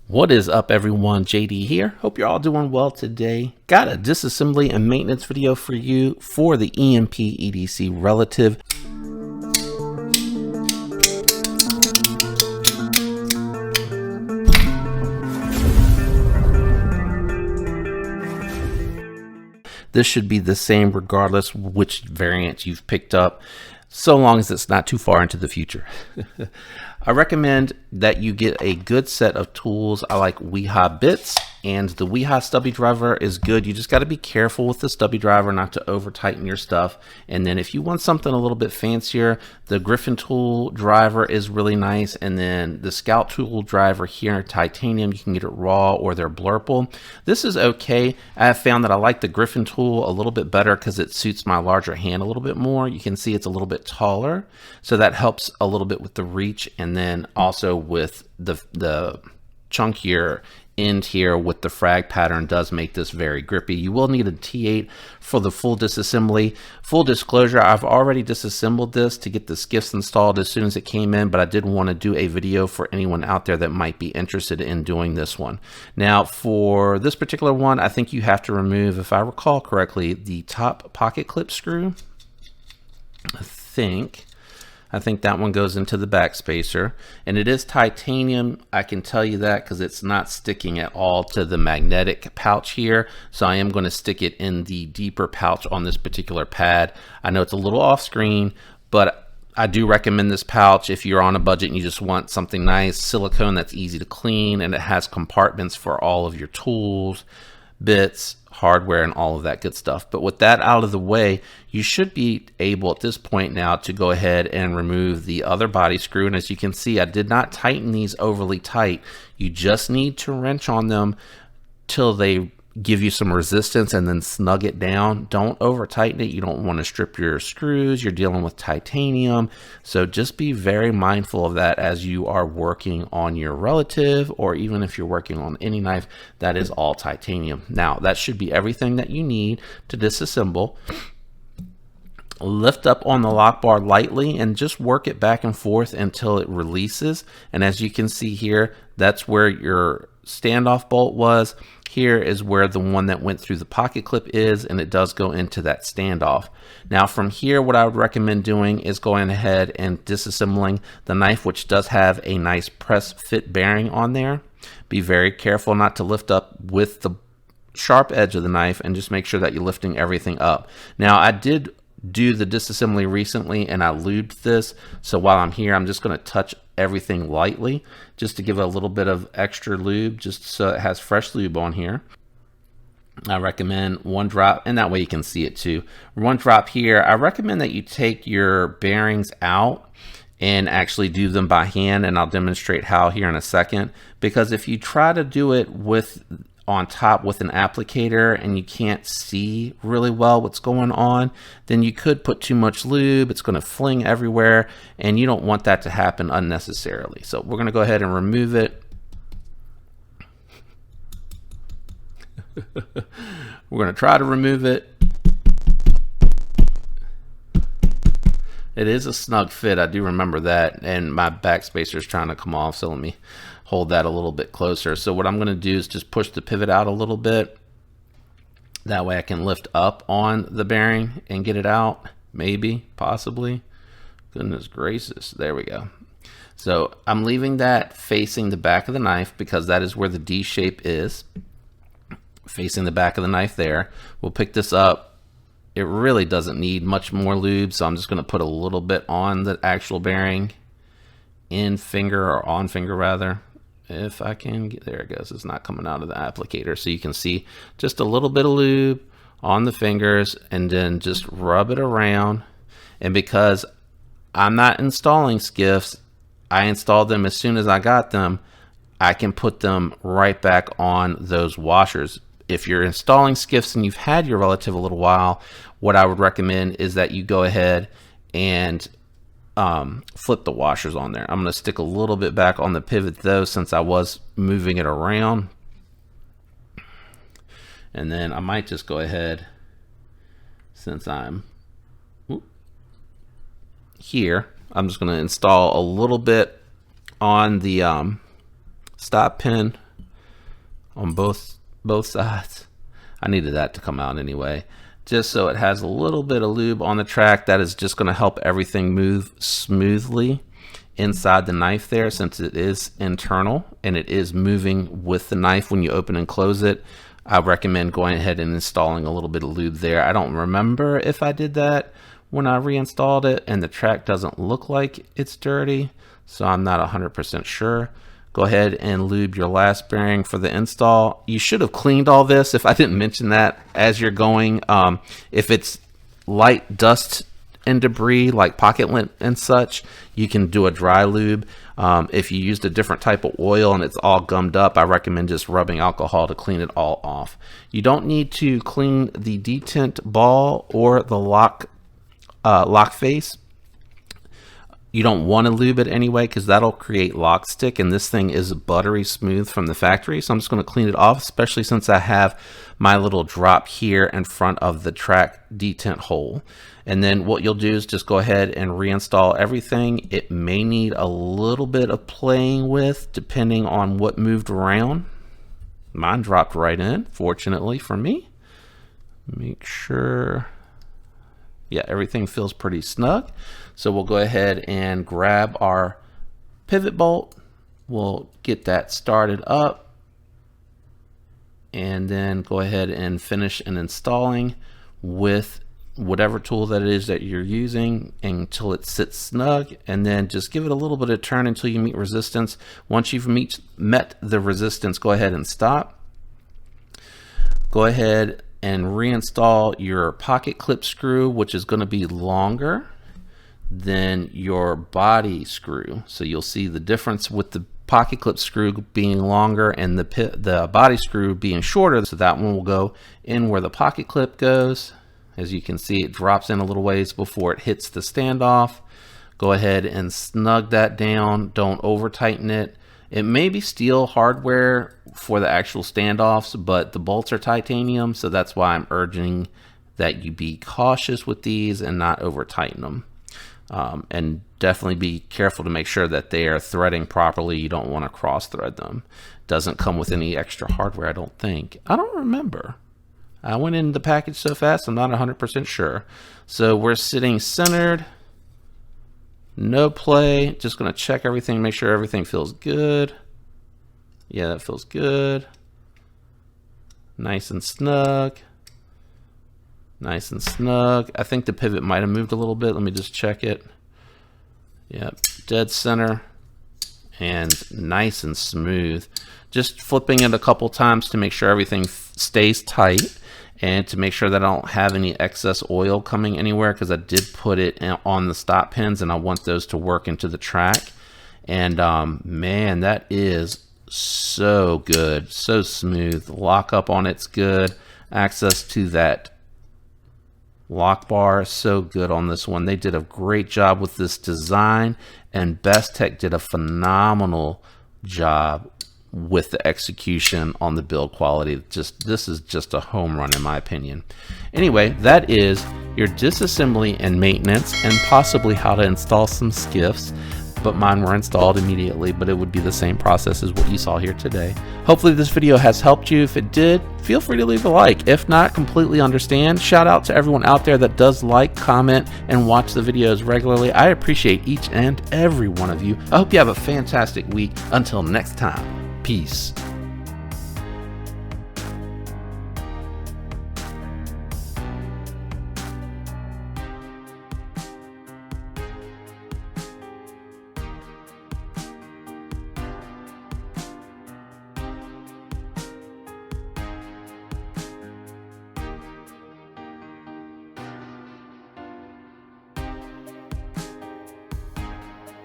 What is up, everyone? JD here. Hope you're all doing well today. Got a disassembly and maintenance video for you for the EMPEDC relative. This should be the same regardless which variant you've picked up, so long as it's not too far into the future. I recommend that you get a good set of tools. I like Weeha bits, and the Weeha stubby driver is good. You just got to be careful with the stubby driver not to over tighten your stuff. And then if you want something a little bit fancier, the Griffin tool driver is really nice. And then the Scout tool driver here in titanium, you can get it raw or they're blurple. This is okay. I have found that I like the Griffin tool a little bit better because it suits my larger hand a little bit more. You can see it's a little bit taller, so that helps a little bit with the reach, and then also with the chunkier end here with the frag pattern does make this very grippy. You will need a T8 for the full disassembly. Full disclosure, I've already disassembled this to get the skiffs installed as soon as it came in, but I did want to do a video for anyone out there that might be interested in doing this one. Now for this particular one, I think you have to remove, if I recall correctly, the top pocket clip screw. I think that one goes into the back spacer, and it is titanium. I can tell you that because it's not sticking at all to the magnetic pouch here. So I am going to stick it in the deeper pouch on this particular pad. I know it's a little off screen, but I do recommend this pouch if you're on a budget and you just want something nice, silicone that's easy to clean, and it has compartments for all of your tools, bits, hardware, and all of that good stuff. But with that out of the way, you should be able at this point now to go ahead and remove the other body screw. And as you can see, I did not tighten these overly tight. You just need to wrench on them till they give you some resistance and then snug it down. Don't over tighten it. You don't want to strip your screws. You're dealing with titanium, so just be very mindful of that as you are working on your relative, or even if you're working on any knife that is all titanium. Now that should be everything that you need to disassemble. Lift up on the lock bar lightly and just work it back and forth until it releases. And as you can see here, that's where your standoff bolt was. Here is where the one that went through the pocket clip is, and it does go into that standoff. Now from here, what I would recommend doing is going ahead and disassembling the knife, which does have a nice press fit bearing on there. Be very careful not to lift up with the sharp edge of the knife, and just make sure that you're lifting everything up. Now I did do the disassembly recently and I lubed this, so while I'm here I'm just going to touch everything lightly just to give it a little bit of extra lube, just so it has fresh lube on here. I recommend one drop, and that way you can see it too. One drop here. I recommend that you take your bearings out and actually do them by hand, and I'll demonstrate how here in a second, because if you try to do it with on top with an applicator and you can't see really well what's going on, then you could put too much lube. It's going to fling everywhere, and you don't want that to happen unnecessarily. So we're going to go ahead and remove it. We're going to try to remove it. It is a snug fit, I do remember that, and my back spacer is trying to come off, so let me hold that a little bit closer. So what I'm going to do is just push the pivot out a little bit. That way I can lift up on the bearing and get it out, maybe, possibly. Goodness gracious, there we go. So I'm leaving that facing the back of the knife because that is where the D shape is, facing the back of the knife there. We'll pick this up. It really doesn't need much more lube, so I'm just going to put a little bit on the actual bearing, in finger, or on finger rather. If I can get, there it goes. It's not coming out of the applicator, so you can see just a little bit of lube on the fingers, and then just rub it around. And because I'm not installing skiffs, I installed them as soon as I got them, I can put them right back on those washers. If you're installing skiffs and you've had your relative a little while, what I would recommend is that you go ahead and flip the washers on there. I'm going to stick a little bit back on the pivot though, since I was moving it around. And then I might just go ahead, since I'm here, I'm just going to install a little bit on the stop pin on both sides. I needed that to come out anyway, just so it has a little bit of lube on the track. That is just going to help everything move smoothly inside the knife there, since it is internal and it is moving with the knife when you open and close it. I recommend going ahead and installing a little bit of lube there. I don't remember if I did that when I reinstalled it, and the track doesn't look like it's dirty, so I'm not 100% sure. Go ahead and lube your last bearing for the install. You should have cleaned all this if I didn't mention that as you're going. If it's light dust and debris like pocket lint and such, you can do a dry lube. If you used a different type of oil and it's all gummed up, I recommend just rubbing alcohol to clean it all off. You don't need to clean the detent ball or the lock face. You don't want to lube it anyway, because that'll create lock stick, and this thing is buttery smooth from the factory, so I'm just going to clean it off, especially since I have my little drop here in front of the track detent hole. And then what you'll do is just go ahead and reinstall everything. It may need a little bit of playing with depending on what moved around. Mine dropped right in, fortunately for me. Make sure, yeah, everything feels pretty snug. So we'll go ahead and grab our pivot bolt. We'll get that started up, and then go ahead and finish and installing with whatever tool that it is that you're using until it sits snug, and then just give it a little bit of turn until you meet resistance. Once you've met the resistance, go ahead and stop. Go ahead and reinstall your pocket clip screw, which is going to be longer than your body screw. So you'll see the difference with the pocket clip screw being longer and the body screw being shorter. So that one will go in where the pocket clip goes. As you can see, it drops in a little ways before it hits the standoff. Go ahead and snug that down. Don't over tighten it. It may be steel hardware for the actual standoffs, but the bolts are titanium, so that's why I'm urging that you be cautious with these and not over tighten them. And definitely be careful to make sure that they are threading properly. You don't want to cross thread them. Doesn't come with any extra hardware, I don't think. I don't remember. I went in the package so fast, I'm not 100% sure. So we're sitting centered. No play. Just going to check everything, make sure everything feels good. Yeah, that feels good. Nice and snug. Nice and snug. I think the pivot might have moved a little bit. Let me just check it. Yep, dead center and nice and smooth. Just flipping it a couple times to make sure everything stays tight and to make sure that I don't have any excess oil coming anywhere, because I did put it on the stop pins and I want those to work into the track. And man, that is so good, so smooth. Lock up on it's good. Access to that lock bar is so good on this one. They did a great job with this design, and Best Tech did a phenomenal job with the execution on the build quality. This is just a home run in my opinion. Anyway, that is your disassembly and maintenance, and possibly how to install some skiffs. But mine were installed immediately, but it would be the same process as what you saw here today. Hopefully this video has helped you. If it did, feel free to leave a like. If not, completely understand. Shout out to everyone out there that does like, comment, and watch the videos regularly. I appreciate each and every one of you. I hope you have a fantastic week. Until next time, peace.